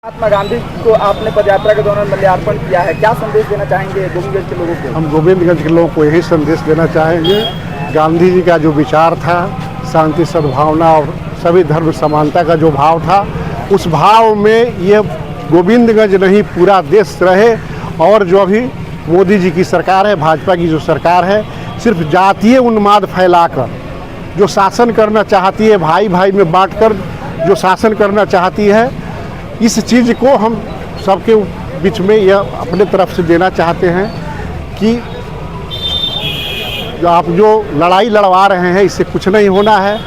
महात्मा गांधी को आपने पदयात्रा के दौरान माल्यार्पण किया है, क्या संदेश देना चाहेंगे गोविंदगंज के लोगों को? हम गोविंदगंज के लोगों को यही संदेश देना चाहेंगे, गांधी जी का जो विचार था, शांति सद्भावना और सभी धर्म समानता का जो भाव था, उस भाव में ये गोविंदगंज नहीं पूरा देश रहे। और जो अभी मोदी जी की सरकार है, भाजपा की जो सरकार है, सिर्फ जातीय उन्माद फैलाकर जो शासन करना चाहती है, भाई भाई में बांटकर जो शासन करना चाहती है, इस चीज़ को हम सबके बीच में यह अपने तरफ से देना चाहते हैं कि आप जो लड़ाई लड़वा रहे हैं, इससे कुछ नहीं होना है।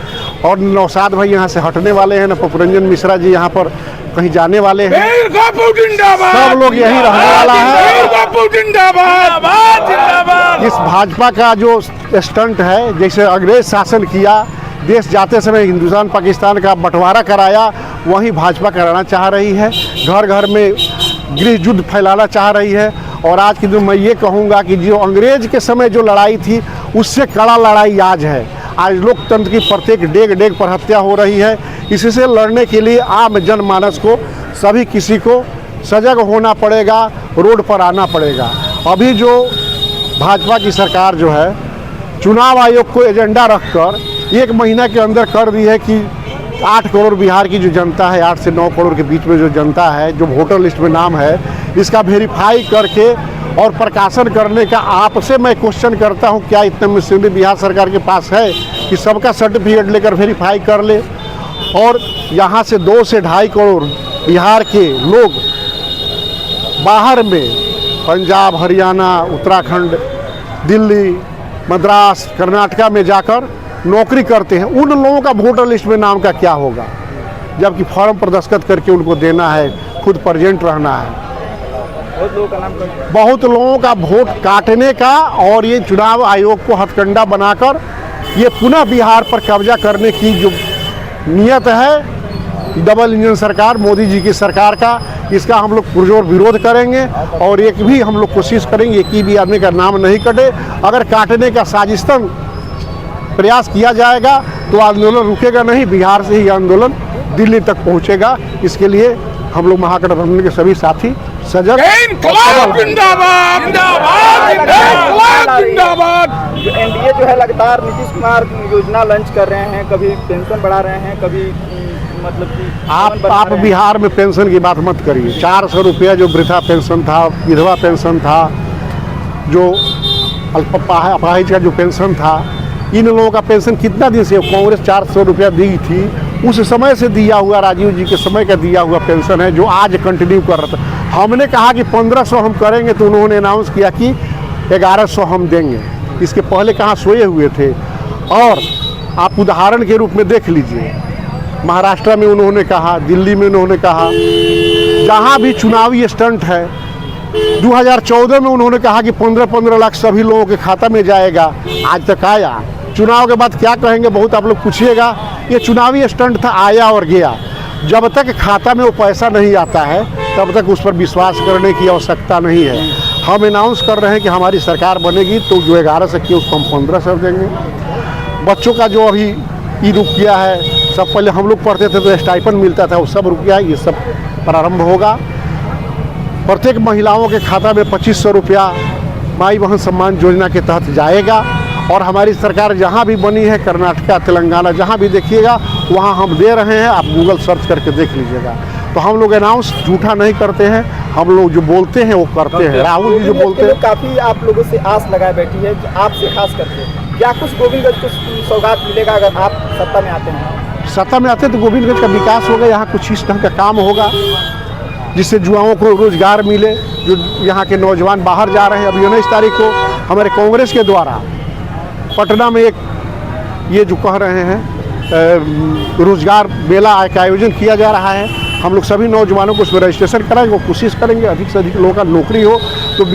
और नौशाद भाई यहाँ से हटने वाले हैं, न पपुरंजन मिश्रा जी यहाँ पर कहीं जाने वाले हैं, सब लोग यही रहने वाला है। इस भाजपा का जो स्टंट है, जैसे अंग्रेज शासन किया, देश जाते समय हिंदुस्तान पाकिस्तान का बंटवारा कराया, वही भाजपा कराना चाह रही है। घर घर में गृह युद्ध फैलाना चाह रही है। और आज के दिन मैं ये कहूँगा कि जो अंग्रेज के समय जो लड़ाई थी, उससे कड़ा लड़ाई आज है। आज लोकतंत्र की प्रत्येक डेग डेग पर हत्या हो रही है। इसी से लड़ने के लिए आम जनमानस को, सभी किसी को सजग होना पड़ेगा, रोड पर आना पड़ेगा। अभी जो भाजपा की सरकार जो है, चुनाव आयोग को एजेंडा रखकर 1 महीना के अंदर कर दी है कि 8 करोड़ बिहार की जो जनता है, 8 से 9 करोड़ के बीच में जो जनता है, जो वोटर लिस्ट में नाम है, इसका वेरीफाई करके और प्रकाशन करने का आपसे मैं क्वेश्चन करता हूं, क्या इतना मशीनरी बिहार सरकार के पास है कि सबका सर्टिफिकेट लेकर वेरीफाई कर ले? और यहाँ से 2 से 2.5 करोड़ बिहार के लोग बाहर में पंजाब, हरियाणा, उत्तराखंड, दिल्ली, मद्रास, कर्नाटका में जाकर नौकरी करते हैं। उन लोगों का वोटर लिस्ट में नाम का क्या होगा, जबकि फॉर्म पर दस्तखत करके उनको देना है, खुद प्रेजेंट रहना है। बहुत लोगों का वोट काटने का और ये चुनाव आयोग को हथकंडा बनाकर ये पुनः बिहार पर कब्जा करने की जो नियत है, डबल इंजन सरकार मोदी जी की सरकार का, इसका हम लोग पुरजोर विरोध करेंगे। और एक भी हम लोग कोशिश करेंगे कि भी आदमी का नाम नहीं कटे। अगर काटने का साजिशन प्रयास किया जाएगा तो आंदोलन रुकेगा नहीं, बिहार से ही आंदोलन दिल्ली तक पहुंचेगा। इसके लिए हम लोग महागठबंधन के सभी साथी सजग। जो एनडीए जो है लगातार नीतीश कुमार योजना लॉन्च कर रहे हैं, कभी पेंशन बढ़ा रहे हैं, कभी मतलब कि आप बिहार में पेंशन की बात मत करिए। 400 रुपया जो वृद्धा पेंशन था, विधवा पेंशन था, जो अल्पाहिज का जो पेंशन था, इन लोगों का पेंशन कितना दिन से कांग्रेस 400 रुपया दी थी, उस समय से दिया हुआ, राजीव जी के समय का दिया हुआ पेंशन है, जो आज कंटिन्यू कर रहा था। हमने कहा कि 1500 हम करेंगे, तो उन्होंने अनाउंस किया कि 1100 हम देंगे। इसके पहले कहाँ सोए हुए थे। और आप उदाहरण के रूप में देख लीजिए, महाराष्ट्र में उन्होंने कहा, दिल्ली में उन्होंने कहा, जहाँ भी चुनावी स्टंट है। 2014 में उन्होंने कहा कि 15-15 लाख सभी लोगों के खाता में जाएगा, आज तक आया। चुनाव के बाद क्या कहेंगे, बहुत आप लोग पूछिएगा। ये चुनावी स्टंट था, आया और गया। जब तक खाता में वो पैसा नहीं आता है, तब तक उस पर विश्वास करने की आवश्यकता नहीं है। हम अनाउंस कर रहे हैं कि हमारी सरकार बनेगी तो जो 1100 की उसको हम 1500 देंगे। बच्चों का जो अभी ई रुक गया है, सब पहले हम लोग पढ़ते थे तो स्टाइपेंड मिलता था, वो सब रुक गया है, ये सब प्रारंभ होगा। प्रत्येक महिलाओं के खाता में 2500 रुपया माई बहन सम्मान योजना के तहत जाएगा। और हमारी सरकार जहाँ भी बनी है, कर्नाटका, तेलंगाना, जहाँ भी देखिएगा वहाँ हम दे रहे हैं। आप गूगल सर्च करके देख लीजिएगा। तो हम लोग अनाउंस झूठा नहीं करते हैं, हम लोग जो बोलते हैं वो करते हैं। राहुल जी जो बोलते हैं, काफ़ी आप लोगों से आस लगाए बैठी है, आपसे खास करके क्या कुछ गोविंदगंज को सौगात मिलेगा अगर आप सत्ता में आते हैं? सत्ता में आते तो गोविंदगंज का विकास होगा, यहाँ कुछ इस ढंग का काम होगा जिससे युवाओं को रोजगार मिले। जो यहाँ के नौजवान बाहर जा रहे हैं, अभी 19 तारीख को हमारे कांग्रेस के द्वारा पटना में एक ये जो कह रहे हैं रोजगार मेला का आयोजन किया जा रहा है। हम लोग सभी नौजवानों को उसमें रजिस्ट्रेशन कराएंगे, वो कोशिश करेंगे अधिक से अधिक लोगों का नौकरी हो। तो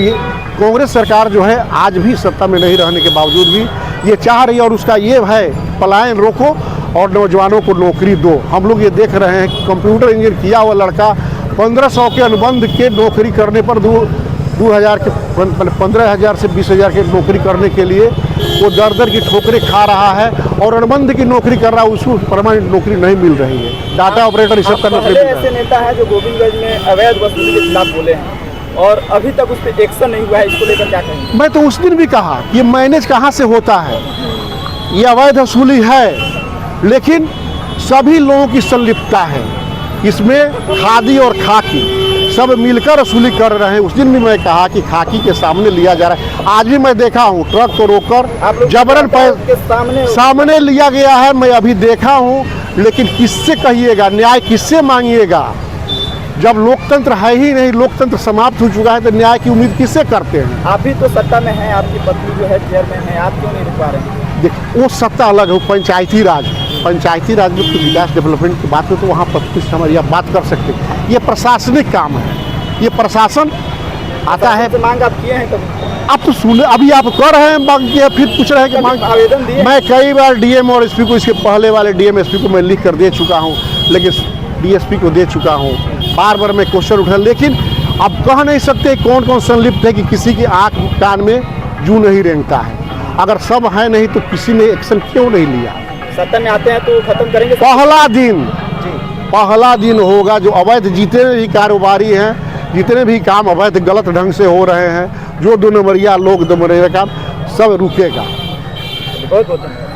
कांग्रेस सरकार जो है आज भी सत्ता में नहीं रहने के बावजूद भी ये चाह रही है, और उसका ये है पलायन रोको और नौजवानों को नौकरी दो। हम लोग ये देख रहे हैं, कंप्यूटर इंजीनियर किया हुआ लड़का 1500 के अनुबंध के नौकरी करने पर 2000 के 15,000 से 20,000 की नौकरी करने के लिए वो दर दर की ठोकरें खा रहा है और अनुबंध की नौकरी कर रहा है, उसको परमानेंट नौकरी नहीं मिल रही है। डाटा ऑपरेटर इस सब का नौकरी पहले मिल रहा ऐसे है। नेता हैं जो गोविंदगंज में अवैध वसूली के खिलाफ बोले हैं और अभी तक उस पर एक्शन नहीं हुआ है, इसको लेकर क्या कहेंगे? मैं तो उस दिन भी कहा ये मैनेज कहाँ से होता है, ये अवैध वसूली है, लेकिन सभी लोगों की संलिप्तता है इसमें, खादी और खाकी सब मिलकर वसूली कर रहे हैं। उस दिन भी मैं कहा कि खाकी के सामने लिया जा रहा है। आज भी मैं देखा हूँ ट्रक को रोककर जबरन के सामने लिया गया है, मैं अभी देखा हूँ। लेकिन किससे कहिएगा, न्याय किससे मांगिएगा? जब लोकतंत्र है ही नहीं, लोकतंत्र समाप्त हो चुका है, तो न्याय की उम्मीद किससे करते हैं? आप भी तो सत्ता में हैं, आपकी पत्नी जो है चेयरमैन है, आप क्यों नहीं रुकवा रहे हैं? देखिए वो सत्ता अलग है, पंचायती राज में तो विकास डेवलपमेंट की बात है, तो वहाँ पत्नी से हमारी आप बात कर सकते हैं। ये प्रशासनिक काम है, ये प्रशासन आता है। तो मांग आप किए हैं कभी? अब तो सुने, अभी आप कर रहे हैं मांग किया, फिर पूछ रहे हैं कि मांग। आवेदन दिए? मैं कई बार डीएम और एसपी को, इसके पहले वाले डीएम एसपी को मैं लिख कर दे चुका हूँ, लेकिन डीएसपी को दे चुका हूँ। बार बार मैं क्वेश्चन उठा, लेकिन अब कह नहीं सकते कौन कौन संलिप्त है कि किसी की आँख कान में जू नहीं रेंगता है। अगर सब है नहीं तो किसी ने एक्शन क्यों नहीं लिया? सत्ता में आते हैं तो खत्म करेंगे। पहला दिन होगा जो अवैध जितने भी कारोबारी हैं, जितने भी काम अवैध गलत ढंग से हो रहे हैं, जो 2 नंबरिया लोग 2 नंबरिया काम, सब रुकेगा। बहुत बहुत धन्यवाद।